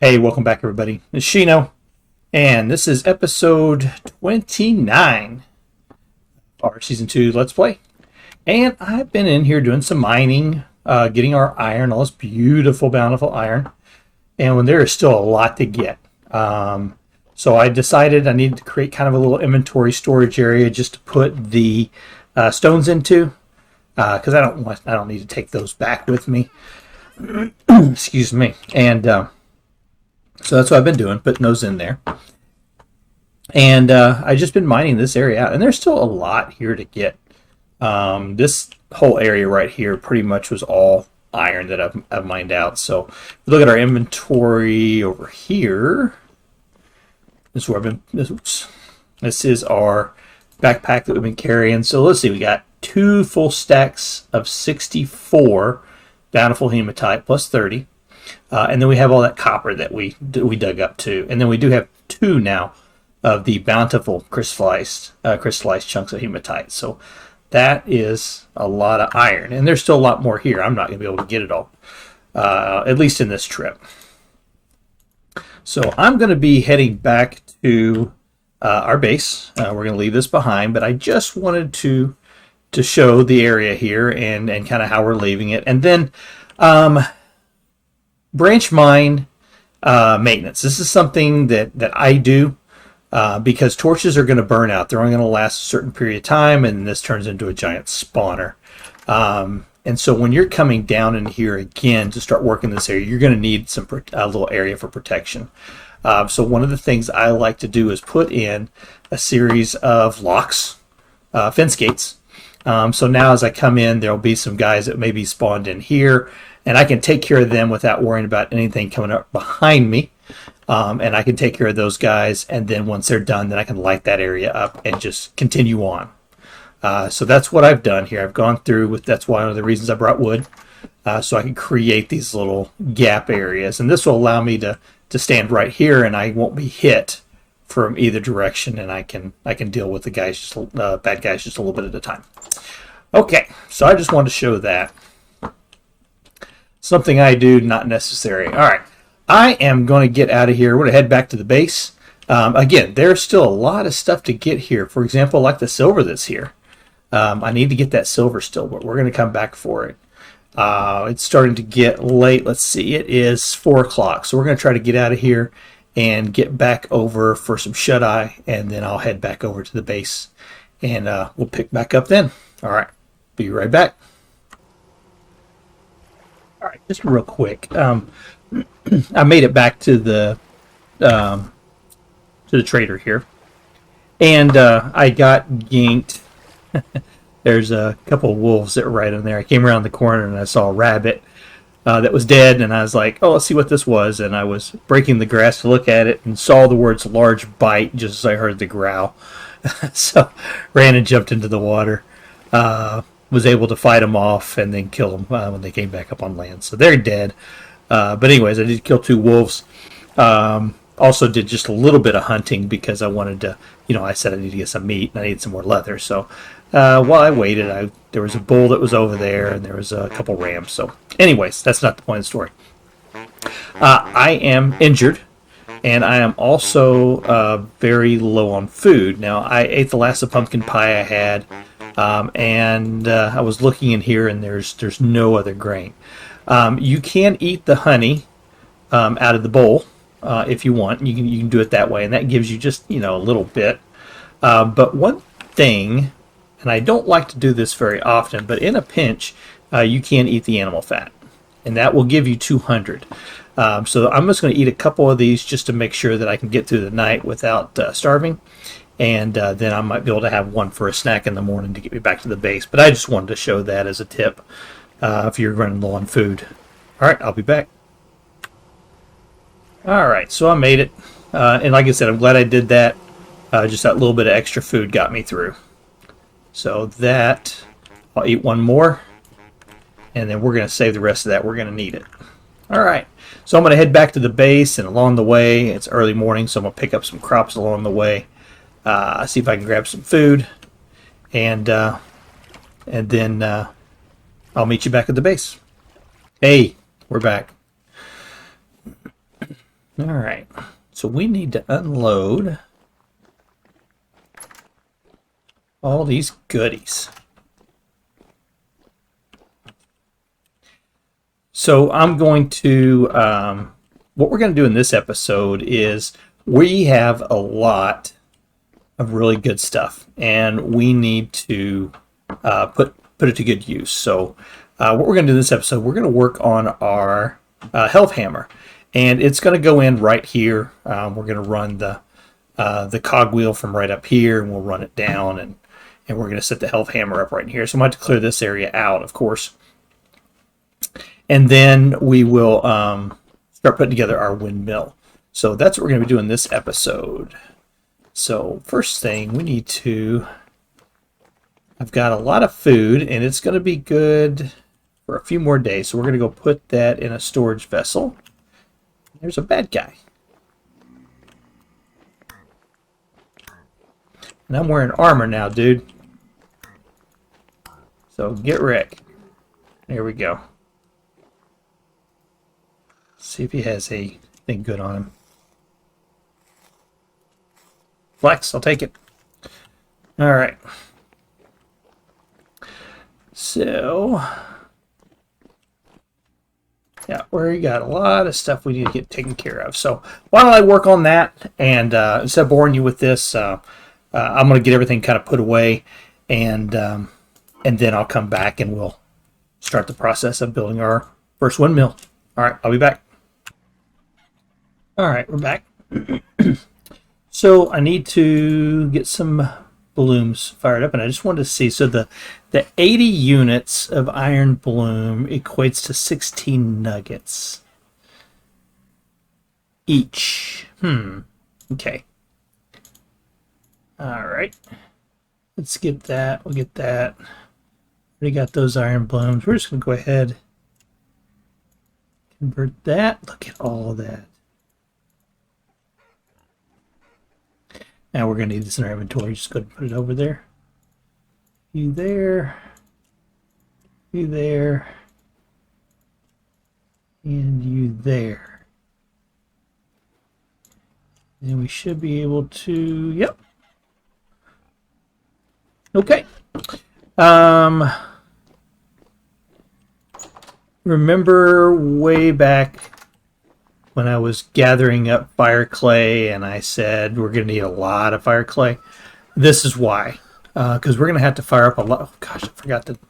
Hey, welcome back everybody. It's Shino, and this is episode 29 of our Season 2 Let's Play. And I've been in here doing some mining, getting our iron, all this beautiful, bountiful iron. And when there is still a lot to get. So I decided I needed to create kind of a little inventory storage area just to put the stones into. Because I don't need to take those back with me. Excuse me. And so that's what I've been doing, putting those in there. And I've just been mining this area out. And there's still a lot here to get. This whole area right here pretty much was all iron that I've mined out. So if we look at our inventory over here. This is where I've been. This is our backpack that we've been carrying. So let's see, we got 2 full stacks of 64 bountiful hematite plus 30. And then we have all that copper that we dug up too. And then we do have 2 now of the bountiful crystallized chunks of hematite. So that is a lot of iron. And there's still a lot more here. I'm not going to be able to get it all, at least in this trip. So I'm going to be heading back to our base. We're going to leave this behind, but I just wanted to show the area here and kind of how we're leaving it. And then branch mine maintenance. This is something that I do because torches are going to burn out. They're only going to last a certain period of time, and this turns into a giant spawner. And so when you're coming down in here again to start working this area, you're going to need a little area for protection. So one of the things I like to do is put in a series of locks, fence gates. So now as I come in, there'll be some guys that may be spawned in here, and I can take care of them without worrying about anything coming up behind me. And I can take care of those guys, and then once they're done, then I can light that area up and just continue on. So that's what I've done here. I've gone through with, that's one of the reasons I brought wood, so I can create these little gap areas. And this will allow me to stand right here, and I won't be hit from either direction, and I can deal with the guys, bad guys, just a little bit at a time. Okay, so I just wanted to show that. Something I do, not necessary. All right, I am going to get out of here. We're going to head back to the base. Again, there's still a lot of stuff to get here. For example, like the silver that's here. I need to get that silver still, but we're going to come back for it. It's starting to get late. Let's see, it is 4 o'clock. So we're going to try to get out of here and get back over for some shut-eye, and then I'll head back over to the base, and we'll pick back up then. All right, be right back. All right, just real quick. I made it back to the trader here, and I got ginked. There's a couple of wolves that were right in there. I came around the corner and I saw a rabbit that was dead, and I was like, oh, let's see what this was. And I was breaking the grass to look at it and saw the words large bite just as I heard the growl. So ran and jumped into the water. Was able to fight them off and then kill them when they came back up on land. So they're dead. But anyways, I did kill 2 wolves. Also did just a little bit of hunting because I wanted to, I said I need to get some meat and I need some more leather. So while I waited, there was a bull that was over there, and there was a couple rams. So anyways, that's not the point of the story. I am injured, and I am also very low on food. Now, I ate the last of pumpkin pie I had, and I was looking in here, and there's no other grain. You can eat the honey out of the bowl if you want. You can do it that way, and that gives you just a little bit. But one thing, and I don't like to do this very often, but in a pinch, you can eat the animal fat, and that will give you 200. So I'm just going to eat a couple of these just to make sure that I can get through the night without starving, and then I might be able to have one for a snack in the morning to get me back to the base. But I just wanted to show that as a tip if you're running low on food. All right, I'll be back. All right, so I made it, and like I said, I'm glad I did that. Just that little bit of extra food got me through. So that, I'll eat one more, and then we're going to save the rest of that. We're going to need it. All right, so I'm going to head back to the base, and along the way, it's early morning, so I'm going to pick up some crops along the way, see if I can grab some food, and then I'll meet you back at the base. Hey, we're back. All right. So we need to unload all these goodies. So I'm going to, what we're going to do in this episode is we have a lot of really good stuff, and we need to put it to good use. So what we're going to do in this episode, we're going to work on our helve hammer, and it's going to go in right here. We're going to run the cogwheel from right up here, and we'll run it down, and we're going to set the helve hammer up right in here. So I'm going to have to clear this area out, of course. And then we will start putting together our windmill. So that's what we're going to be doing this episode. So first thing we need to, I've got a lot of food and it's going to be good for a few more days. So we're going to go put that in a storage vessel. There's a bad guy. And I'm wearing armor now, dude. So get wrecked. There we go. See if he has anything good on him. Flex, I'll take it. All right. So, yeah, we got a lot of stuff we need to get taken care of. So why don't I work on that? And instead of boring you with this, I'm going to get everything kind of put away, and then I'll come back and we'll start the process of building our first windmill. All right, I'll be back. All right, we're back. So I need to get some blooms fired up, and I just wanted to see. So the 80 units of iron bloom equates to 16 nuggets each. Okay. All right. Let's get that. We'll get that. Already got those iron blooms. We're just gonna go ahead, convert that. Look at all of that. Now we're going to need this in our inventory. Just go ahead and put it over there. You there. You there. And you there. And we should be able to... Yep. Okay. Remember way back when I was gathering up fire clay and I said we're going to need a lot of fire clay? This is why. Because we're going to have to fire up a lot. Oh, gosh, I forgot the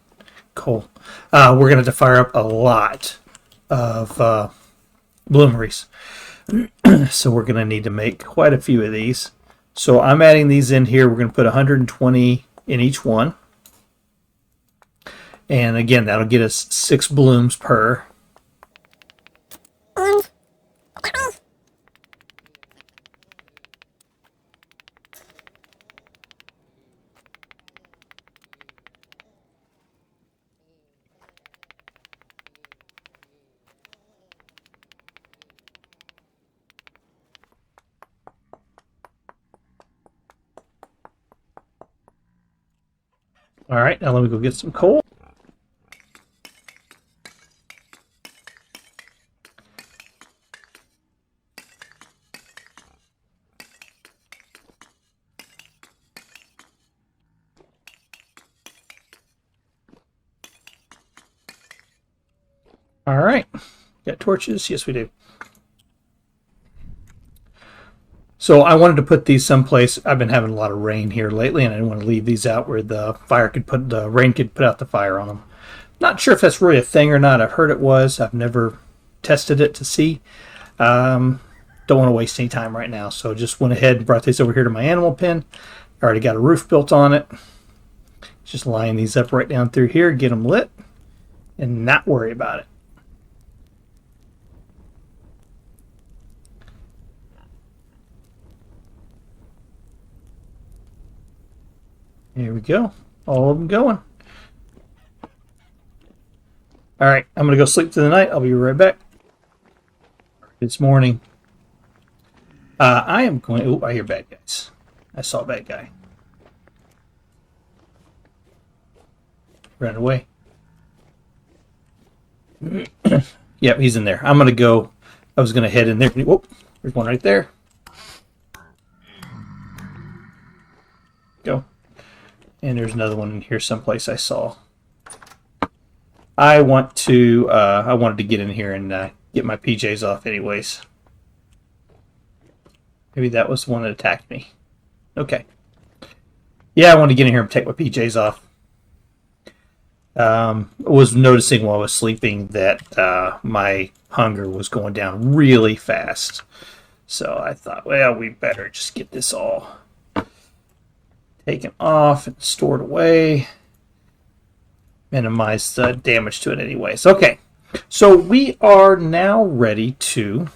coal. We're going to have to fire up a lot of bloomeries. So we're going to need to make quite a few of these. So I'm adding these in here. We're going to put 120 in each one. And again, that'll get us 6 blooms per. All right, now let me go get some coal. All right, got torches? Yes, we do. So I wanted to put these someplace. I've been having a lot of rain here lately, and I didn't want to leave these out where the rain could put out the fire on them. Not sure if that's really a thing or not. I've heard it was. I've never tested it to see. Don't want to waste any time right now, so just went ahead and brought these over here to my animal pen. I already got a roof built on it. Just line these up right down through here, get them lit, and not worry about it. Here we go. All of them going. All right, I'm going to go sleep through the night. I'll be right back. It's morning. I am going... Oh, I hear bad guys. I saw a bad guy. Ran away. Yep, he's in there. I'm going to go... I was going to head in there. Whoop. There's one right there. Go. And there's another one in here someplace I saw. I wanted to get in here and get my PJs off anyways. Maybe that was the one that attacked me. Okay. Yeah, I wanted to get in here and take my PJs off. I was noticing while I was sleeping that my hunger was going down really fast. So I thought, well, we better just get this all taken off and stored away. Minimize the damage to it anyways. Okay, so we are now ready to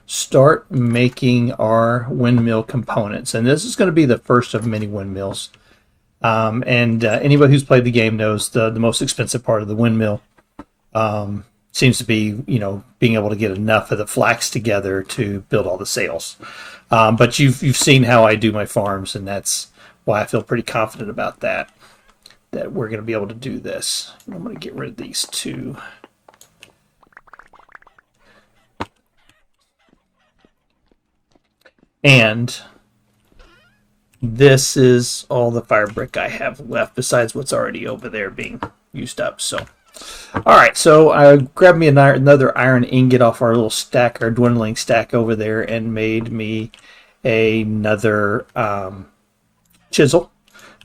start making our windmill components. And this is going to be the first of many windmills. Anybody who's played the game knows the most expensive part of the windmill seems to be, being able to get enough of the flax together to build all the sails. But you've seen how I do my farms, and that's why I feel pretty confident about that we're going to be able to do this. I'm going to get rid of these two. And this is all the fire brick I have left besides what's already over there being used up. So, all right, so I grabbed me another iron ingot off our little stack, our dwindling stack over there, and made me another chisel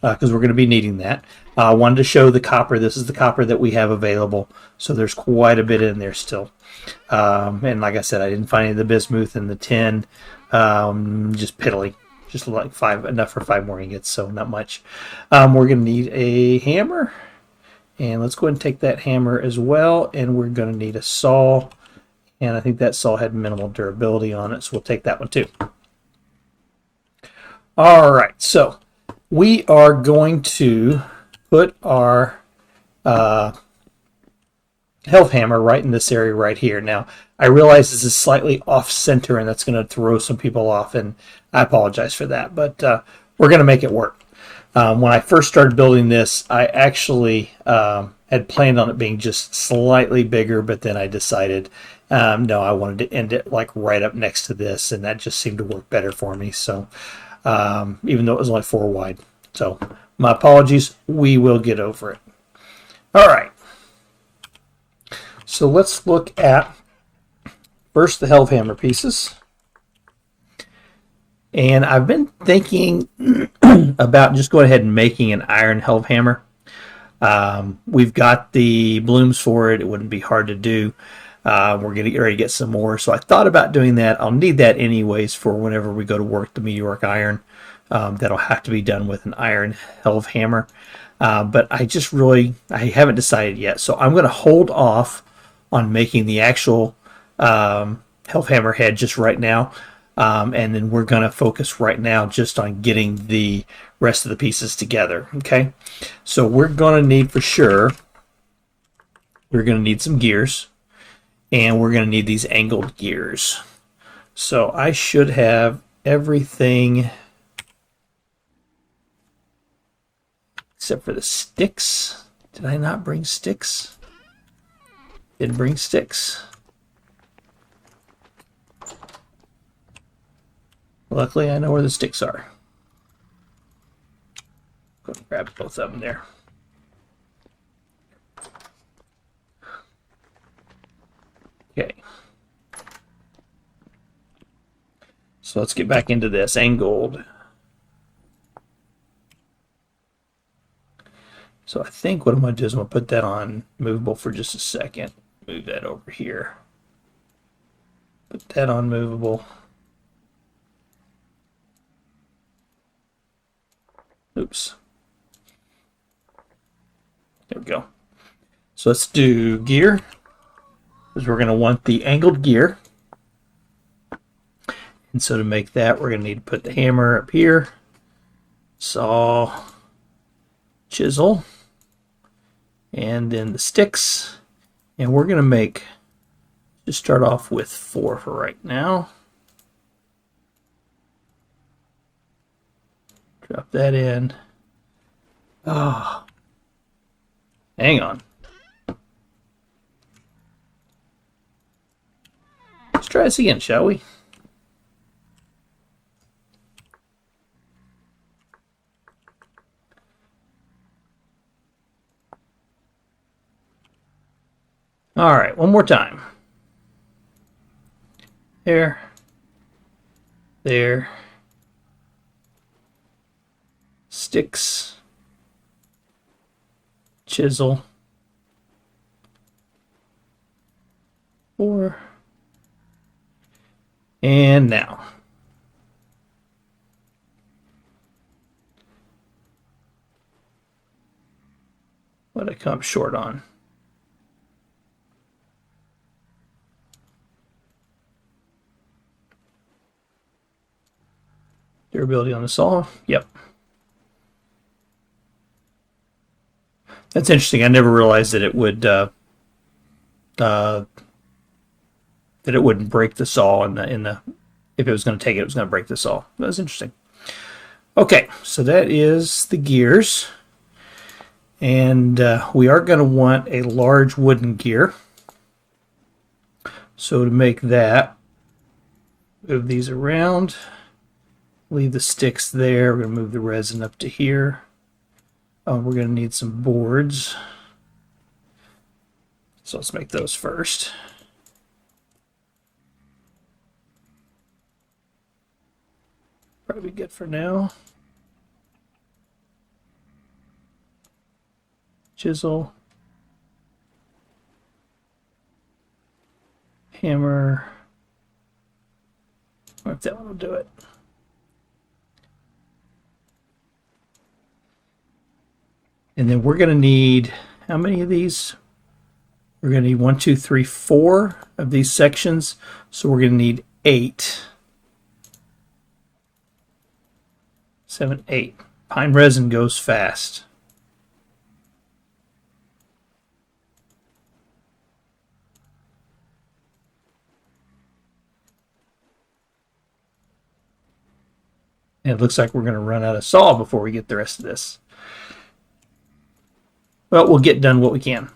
because we're going to be needing that. I wanted to show the copper. This is the copper that we have available, so there's quite a bit in there still. And like I said, I didn't find any of the bismuth and the tin, just piddly. Just like enough for 5 more ingots, so not much. We're going to need a hammer, and let's go ahead and take that hammer as well, and we're going to need a saw, and I think that saw had minimal durability on it, so we'll take that one too. All right, so we are going to put our helve hammer right in this area right here. Now, I realize this is slightly off center, and that's going to throw some people off, and I apologize for that, but we're going to make it work. When I first started building this, I actually had planned on it being just slightly bigger, but then I decided, no, I wanted to end it like right up next to this, and that just seemed to work better for me. So, even though it was only 4 wide. So, my apologies. We will get over it. All right. So let's look at first the helve hammer pieces. And I've been thinking about just going ahead and making an iron helve hammer. We've got the blooms for it. It wouldn't be hard to do. We're going to get ready to get some more. So I thought about doing that. I'll need that anyways for whenever we go to work the meteoric iron. That'll have to be done with an iron helve hammer. But I haven't decided yet. So I'm going to hold off on making the actual helve hammer head just right now. And then we're going to focus right now just on getting the rest of the pieces together. Okay, so we're going to need for sure, we're going to need some gears, and we're going to need these angled gears. So I should have everything except for the sticks. Did I not bring sticks? Didn't bring sticks. Luckily, I know where the sticks are. Go grab both of them there. Okay. So let's get back into this angled. So I think what I'm going to do is I'm going to put that on movable for just a second. Move that over here. Put that on movable. Oops. There we go. So let's do gear, because we're going to want the angled gear. And so to make that, we're going to need to put the hammer up here, saw, chisel, and then the sticks. And we're going to just start off with 4 for right now. Drop that in. Oh, hang on. try this again, shall we? All right, one more time. There. There. Sticks. Chisel. 4. And now. What did I come short on? Durability on the saw. Yep. That's interesting. I never realized that it would that it wouldn't break the saw in the if it was going to take it, it was going to break the saw. That's interesting. Okay, so that is the gears, and we are going to want a large wooden gear. So to make that, move these around. Leave the sticks there. We're going to move the resin up to here. We're going to need some boards. So let's make those first. Probably good for now. Chisel. Hammer. I think that one will do it. And then we're going to need, how many of these? We're going to need 1, 2, 3, 4 of these sections. So we're going to need 8. 7, 8. Pine resin goes fast. And it looks like we're going to run out of saw before we get the rest of this. But we'll get done what we can.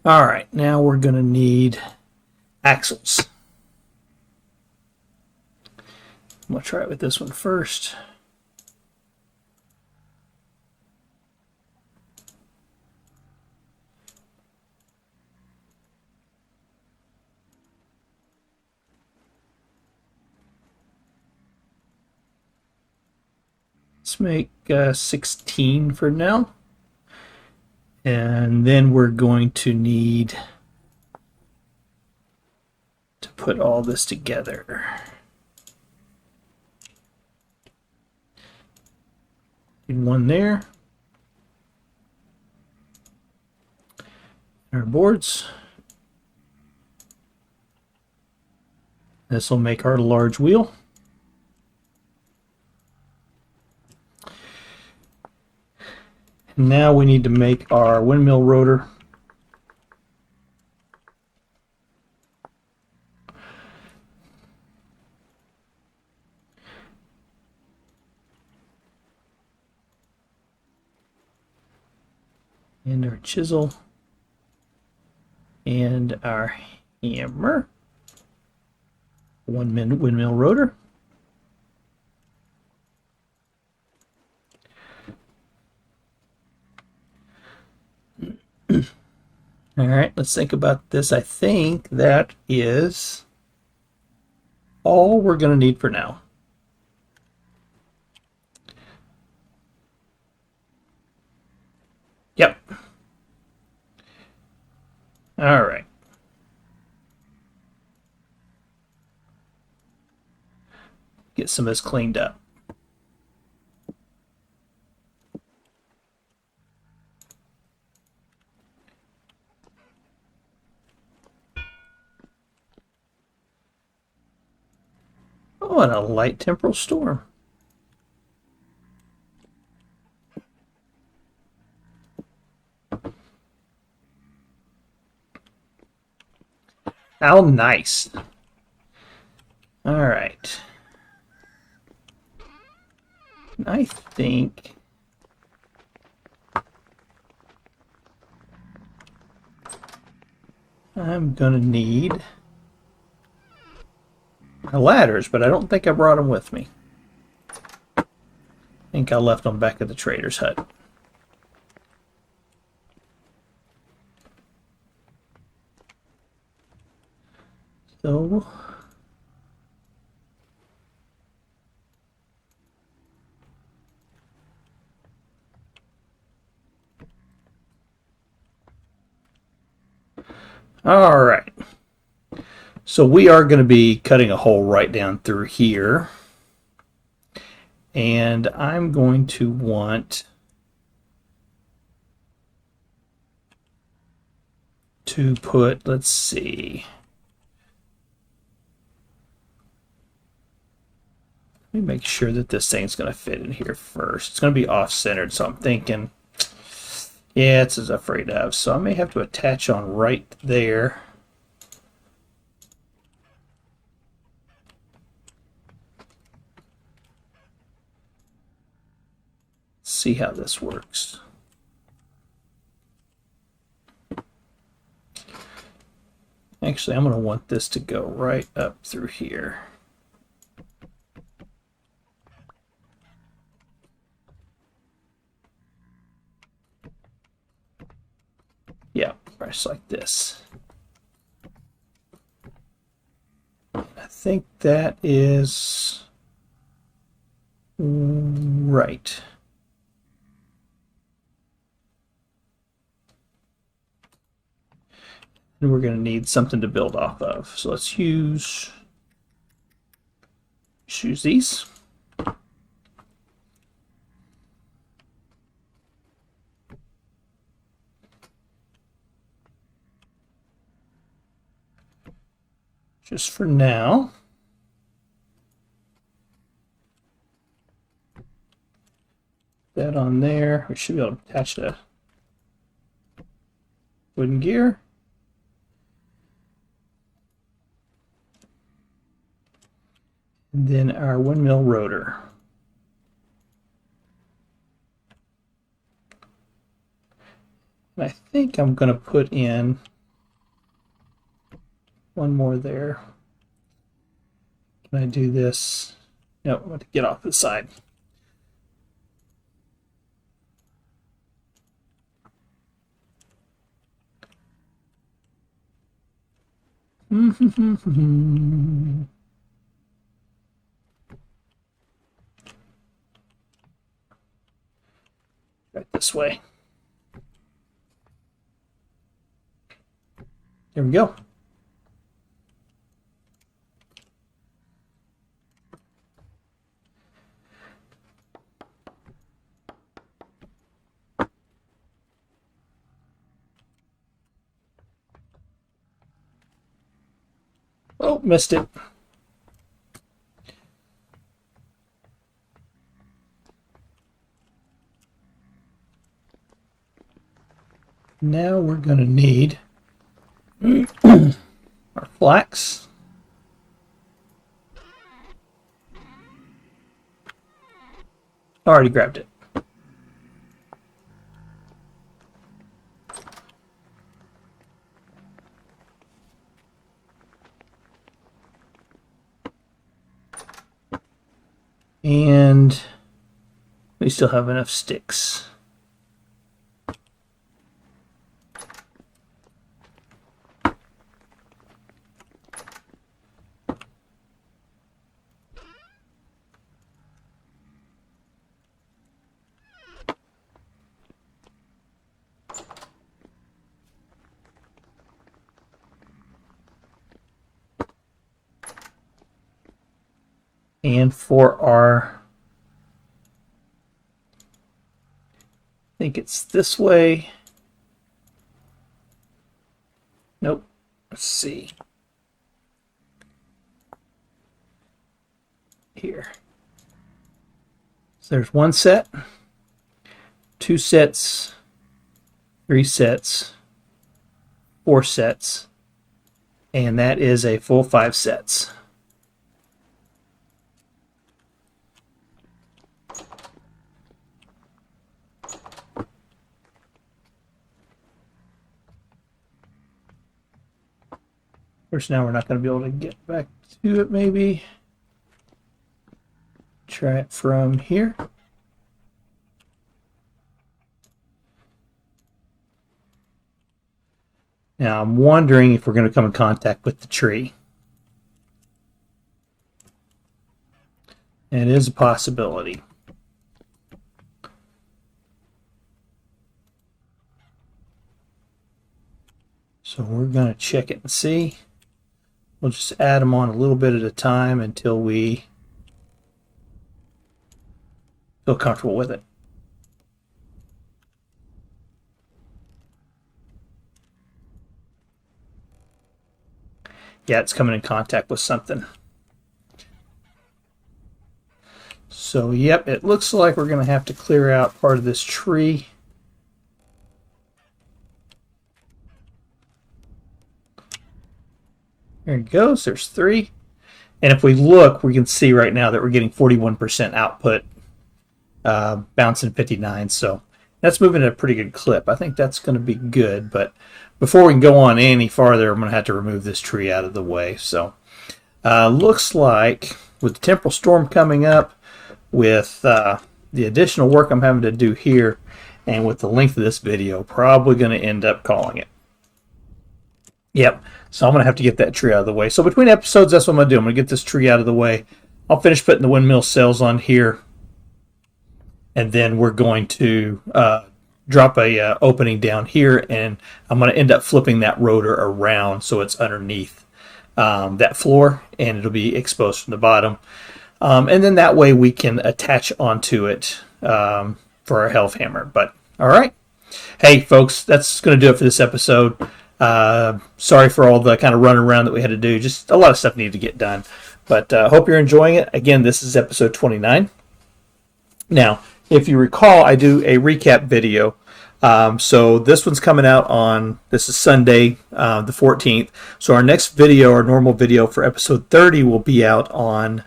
All right, now we're going to need axles. I'm going to try it with this one first. Let's make 16 for now. And then we're going to need to put all this together. Need one there. Our boards. This will make our large wheel. Now we need to make our windmill rotor. And our chisel. And our hammer. Windmill rotor. All right, let's think about this. I think that is all we're going to need for now. Yep. All right. Get some of this cleaned up. Oh, and a light temporal storm. How nice. All right. I think I'm going to need my ladders, but I don't think I brought them with me. I think I left them back at the trader's hut. So all right. So we are going to be cutting a hole right down through here. And I'm going to want to put, let's see. Let me make sure that this thing's going to fit in here first. It's going to be off-centered, so I'm thinking, yeah, it's as afraid of. So I may have to attach on right there. See how this works. Actually, I'm going to want this to go right up through here. Yeah, press like this. I think that is right. And we're going to need something to build off of. So let's use these. Just for now. That on there. We should be able to attach the wooden gear. And then our windmill rotor. And I think I'm going to put in one more there. Can I do this? No, I'm going to get off the side. Right this way. There we go. Oh, missed it. Now we're going to need our flax. I already grabbed it. And we still have enough sticks. And for our, I think it's this way. Nope. Let's see. Here. So there's one set, 2 sets, 3 sets, 4 sets, and that is a full 5 sets. course, now we're not going to be able to get back to it, maybe. Try it from here. Now, I'm wondering if we're going to come in contact with the tree. It is a possibility. So we're going to check it and see. We'll just add them on a little bit at a time until we feel comfortable with it. Yeah, it's coming in contact with something. So, yep, it looks like we're going to have to clear out part of this tree. There it goes. There's 3. And if we look, we can see right now that we're getting 41% output, bouncing 59. So that's moving at a pretty good clip. I think that's going to be good. But before we can go on any farther, I'm going to have to remove this tree out of the way. So looks like with the temporal storm coming up, with the additional work I'm having to do here, and with the length of this video, probably going to end up calling it. Yep. So I'm going to have to get that tree out of the way. So between episodes, that's what I'm going to do. I'm going to get this tree out of the way. I'll finish putting the windmill sails on here. And then we're going to drop a opening down here. And I'm going to end up flipping that rotor around so it's underneath that floor. And it'll be exposed from the bottom. And then that way we can attach onto it for our helve hammer. But all right. Hey, folks, that's going to do it for this episode. Sorry for all the kind of running around that we had to do. Just a lot of stuff needed to get done. But hope you're enjoying it. Again, this is episode 29. Now, if you recall, I do a recap video. So this one's coming out on, this is Sunday, the 14th. So our next video, our normal video for episode 30 will be out on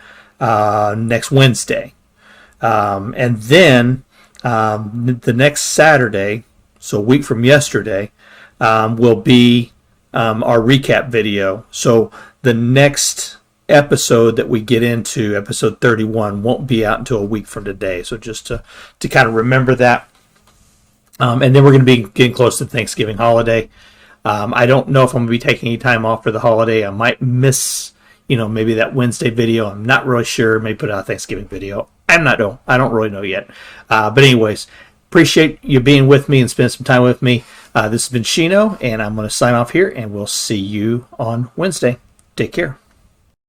next Wednesday. And then the next Saturday, so a week from yesterday, will be our recap video. So the next episode that we get into, episode 31, won't be out until a week from today. So just to kind of remember that. And then we're going to be getting close to the Thanksgiving holiday. I don't know if I'm going to be taking any time off for the holiday. I might miss, maybe that Wednesday video. I'm not really sure. Maybe put out a Thanksgiving video. I don't really know yet. But anyways, appreciate you being with me and spending some time with me. This has been Shino, and I'm going to sign off here, and we'll see you on Wednesday. Take care.